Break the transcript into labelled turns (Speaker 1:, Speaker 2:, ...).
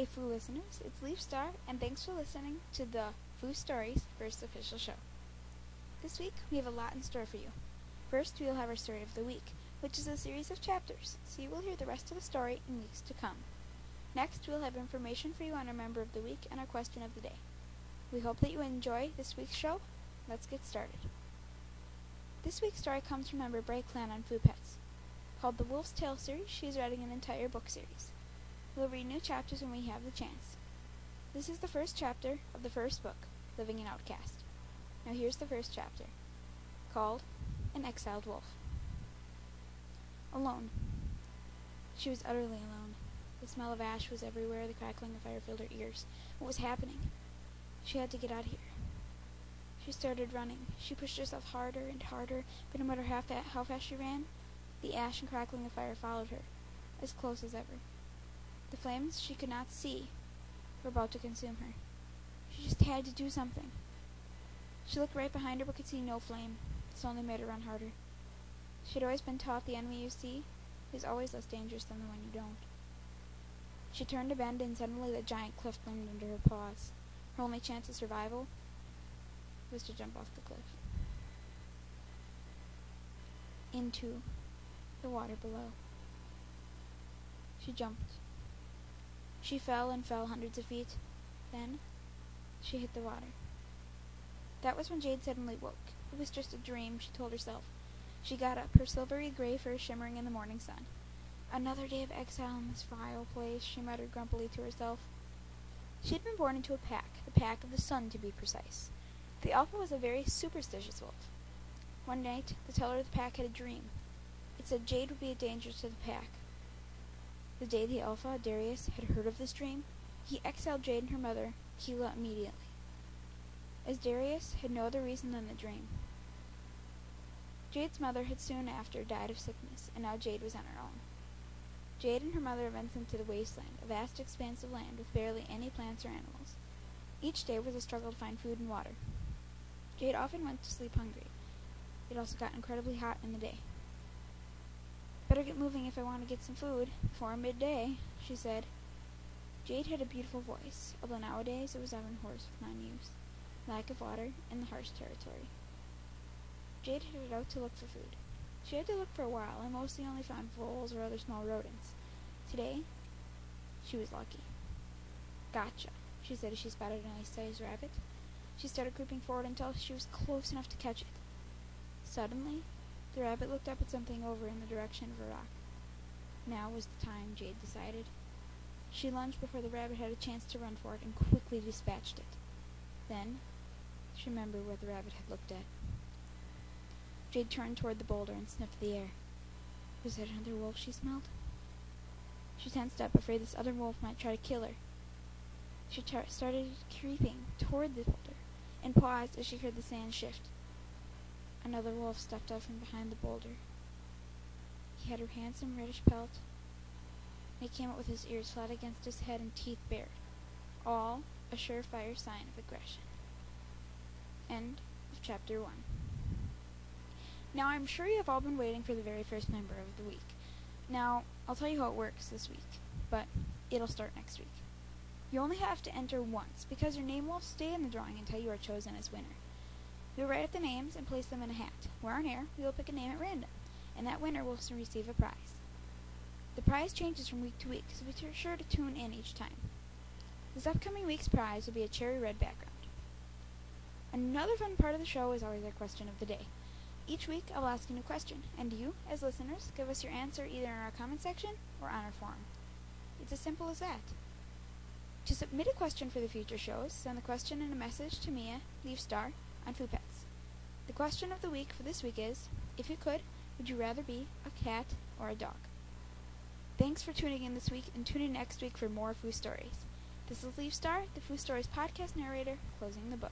Speaker 1: Hey Foo listeners, it's Leaf Star, and thanks for listening to the TheFooStories first official show. This week, we have a lot in store for you. First, we will have our story of the week, which is a series of chapters, so you will hear the rest of the story in weeks to come. Next, we will have information for you on our member of the week and our question of the day. We hope that you enjoy this week's show. Let's get started. This week's story comes from member Bray Clan on Foo Pets. Called the Wolf's Tale series, she is writing an entire book series. We'll read new chapters when we have the chance. This is the first chapter of the first book, Living an Outcast. Now here's the first chapter, called An Exiled Wolf. Alone. She was utterly alone. The smell of ash was everywhere, the crackling of fire filled her ears. What was happening? She had to get out of here. She started running. She pushed herself harder and harder, but no matter how fast she ran, the ash and crackling of fire followed her, as close as ever. The flames she could not see were about to consume her. She just had to do something. She looked right behind her but could see no flame. This only made her run harder. She had always been taught the enemy you see is always less dangerous than the one you don't. She turned a bend and suddenly the giant cliff loomed under her paws. Her only chance of survival was to jump off the cliff. Into the water below. She jumped. She fell and fell hundreds of feet. Then, she hit the water. That was when Jade suddenly woke. It was just a dream, she told herself. She got up, her silvery gray fur shimmering in the morning sun. Another day of exile in this vile place, she muttered grumpily to herself. She had been born into a pack, the pack of the sun to be precise. The alpha was a very superstitious wolf. One night, the teller of the pack had a dream. It said Jade would be a danger to the pack. The day the alpha, Darius, had heard of this dream, he exiled Jade and her mother, Keela, immediately, as Darius had no other reason than the dream. Jade's mother had soon after died of sickness, and now Jade was on her own. Jade and her mother went into the wasteland, a vast expanse of land with barely any plants or animals. Each day was a struggle to find food and water. Jade often went to sleep hungry. It also got incredibly hot in the day. Better get moving if I want to get some food before midday, she said. Jade had a beautiful voice, although nowadays it was often hoarse with non-use, lack of water, and the harsh territory. Jade headed out to look for food. She had to look for a while, and mostly only found voles or other small rodents. Today, she was lucky. Gotcha, she said as she spotted a nice-sized rabbit. She started creeping forward until she was close enough to catch it. Suddenly, the rabbit looked up at something over in the direction of a rock. Now was the time, Jade decided. She lunged before the rabbit had a chance to run for it and quickly dispatched it. Then, she remembered what the rabbit had looked at. Jade turned toward the boulder and sniffed the air. Was that another wolf she smelled? She tensed up, afraid this other wolf might try to kill her. She started creeping toward the boulder and paused as she heard the sand shift. Another wolf stepped out from behind the boulder. He had a handsome reddish pelt, and he came out with his ears flat against his head and teeth bared, all a surefire sign of aggression. End of Chapter 1. Now, I'm sure you have all been waiting for the very first member of the week. Now, I'll tell you how it works this week, but it'll start next week. You only have to enter once, because your name will stay in the drawing until you are chosen as winner. We'll write up the names and place them in a hat. Where on air, we will pick a name at random, and that winner will receive a prize. The prize changes from week to week, so be sure to tune in each time. This upcoming week's prize will be a cherry red background. Another fun part of the show is always our question of the day. Each week, I will ask a new question, and you, as listeners, give us your answer either in our comment section or on our forum. It's as simple as that. To submit a question for the future shows, send the question in a message to Mia, Leaf Star, on Foo Pets. The question of the week for this week is, if you could, would you rather be a cat or a dog? Thanks for tuning in this week, and tune in next week for more Foo Stories. This is Leaf Star, the TheFooStories Podcast narrator, closing the book.